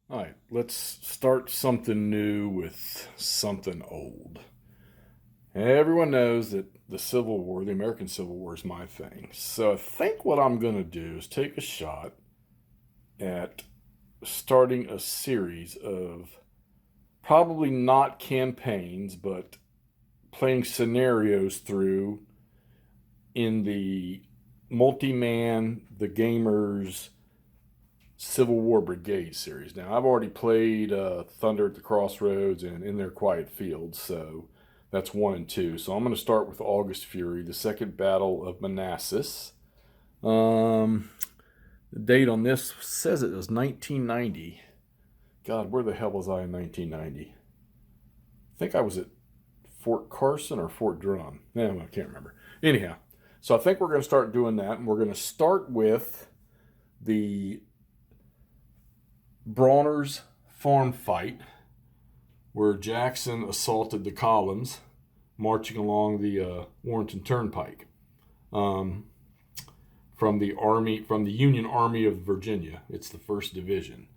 All right, let's start something new with something old. Everyone knows that the Civil War, the American Civil War, is my thing. So I think what I'm going to do is take a shot at starting a series of probably not campaigns, but playing scenarios through in the multi-man, the gamers, Civil War Brigade series. Now, I've already played Thunder at the Crossroads and In Their Quiet Fields, so that's 1 and 2. So I'm going to start with August Fury, the Second Battle of Manassas. The date on this says it was 1990. God, where the hell was I in 1990? I think I was at Fort Carson or Fort Drum. I can't remember. Anyhow, so I think we're going to start doing that, and we're going to start with the Brawner's farm fight, where Jackson assaulted the columns marching along the Warrenton Turnpike from the Union Army of Virginia. It's the 1st Division.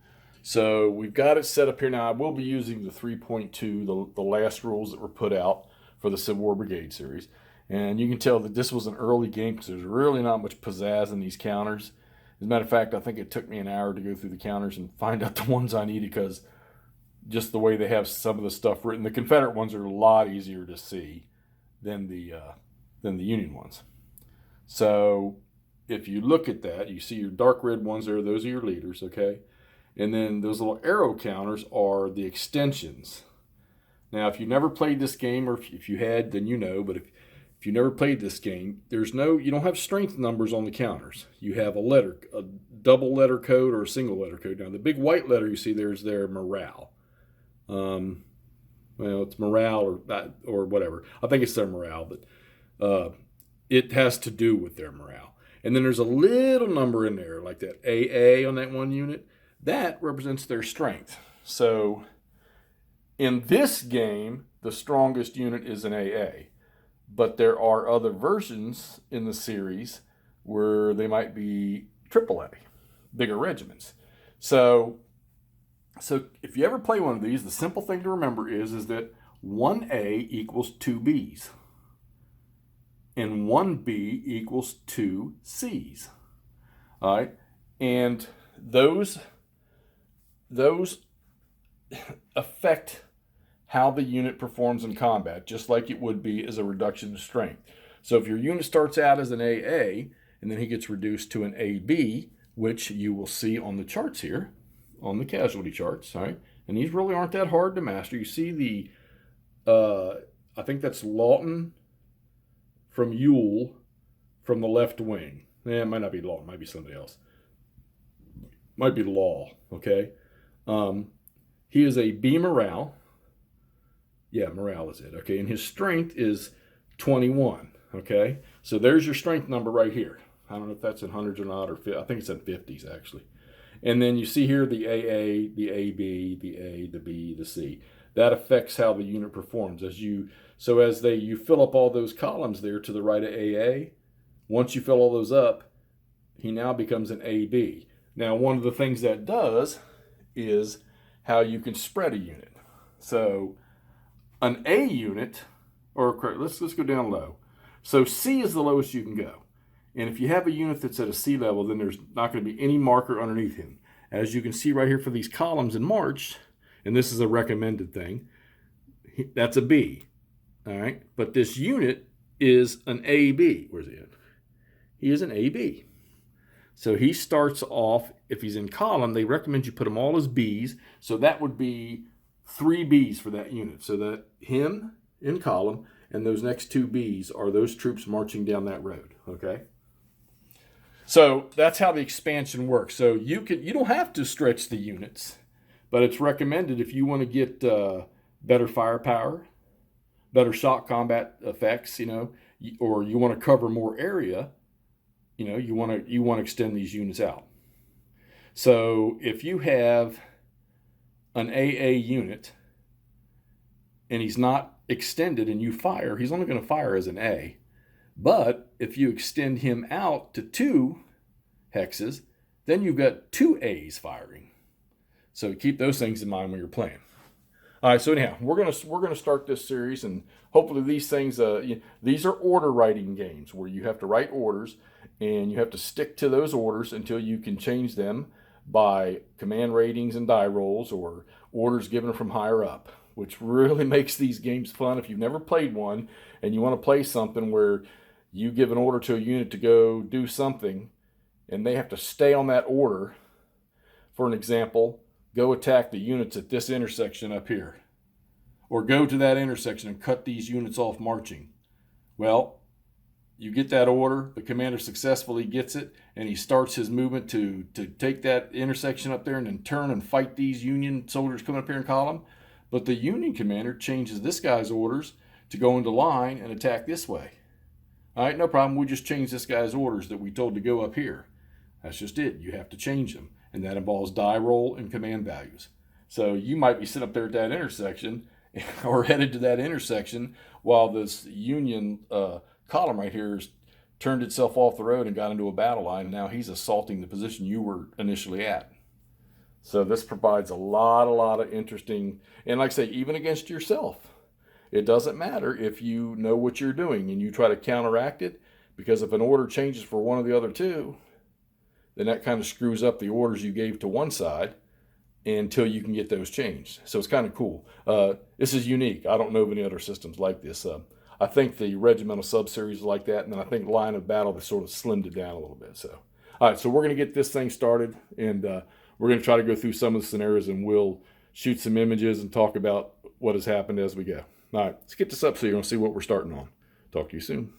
So we've got it set up here now. I will be using the 3.2, the last rules that were put out for the Civil War Brigade series. And you can tell that this was an early game because there's really not much pizzazz in these counters. As a matter of fact, I think it took me an hour to go through the counters and find out the ones I needed because just the way they have some of the stuff written. The Confederate ones are a lot easier to see than the Union ones. So if you look at that, you see your dark red ones there. Those are your leaders, okay? And then those little arrow counters are the extensions. Now, if you never played this game, or if you had, then you know. But if you never played this game, you don't have strength numbers on the counters. You have a double letter code or a single letter code. Now, the big white letter you see there is their morale. It's morale or whatever. I think it's their morale, but it has to do with their morale. And then there's a little number in there, like that AA on that one unit. That represents their strength. So in this game, the strongest unit is an AA. But there are other versions in the series where they might be AAA, bigger regiments. So if you ever play one of these, the simple thing to remember is that 1A equals 2 Bs. And 1B equals 2 Cs. All right? And those affect how the unit performs in combat, just like it would be as a reduction to strength. So if your unit starts out as an AA, and then he gets reduced to an AB, which you will see on the charts here, on the casualty charts, all right? And these really aren't that hard to master. You see I think that's Lawton from Ewell from the left wing. It might not be Lawton, it might be somebody else. Might be Law, okay? He is a B morale. Yeah, morale is it, okay? And his strength is 21, okay? So there's your strength number right here. I don't know if that's in hundreds or not, I think it's in 50s, actually. And then you see here the AA, the AB, the A, the B, the C. That affects how the unit performs. You fill up all those columns there to the right of AA, once you fill all those up, he now becomes an AB. Now, one of the things that does is how you can spread a unit. So an A unit, let's go down low. So C is the lowest you can go. And if you have a unit that's at a C level, then there's not going to be any marker underneath him. As you can see right here for these columns in March, and this is a recommended thing, that's a B. All right? But this unit is an AB. Where's he at? He is an AB. So he starts off, if he's in column, they recommend you put them all as Bs. So that would be 3 Bs for that unit. So that him in column and those next 2 Bs are those troops marching down that road. Okay? So that's how the expansion works. So you don't have to stretch the units, but it's recommended if you want to get better firepower, better shock combat effects, or you want to cover more area, you want to extend these units out. So if you have an AA unit and he's not extended and you fire, he's only going to fire as an A. But if you extend him out to 2 hexes, then you've got 2 A's firing. So keep those things in mind when you're playing. All right, so anyhow, we're gonna start this series, and hopefully these things, these are order writing games where you have to write orders, and you have to stick to those orders until you can change them by command ratings and die rolls or orders given from higher up, which really makes these games fun. If you've never played one and you want to play something where you give an order to a unit to go do something, and they have to stay on that order. For an example, go attack the units at this intersection up here. Or go to that intersection and cut these units off marching. Well, you get that order, the commander successfully gets it, and he starts his movement to take that intersection up there and then turn and fight these Union soldiers coming up here in column. But the Union commander changes this guy's orders to go into line and attack this way. All right, no problem. We just changed this guy's orders that we told to go up here. That's just it. You have to change them. And that involves die roll and command values. So you might be sitting up there at that intersection or headed to that intersection while this Union column right here has turned itself off the road and got into a battle line. And now he's assaulting the position you were initially at. So this provides a lot of interesting, and like I say, even against yourself. It doesn't matter if you know what you're doing and you try to counteract it, because if an order changes for one of the other two, then that kind of screws up the orders you gave to one side until you can get those changed. So it's kind of cool. This is unique. I don't know of any other systems like this. I think the Regimental Sub-Series is like that, and then I think Line of Battle has sort of slimmed it down a little bit. So, all right, so we're going to get this thing started, and we're going to try to go through some of the scenarios, and we'll shoot some images and talk about what has happened as we go. All right, let's get this up so you're going to see what we're starting on. Talk to you soon.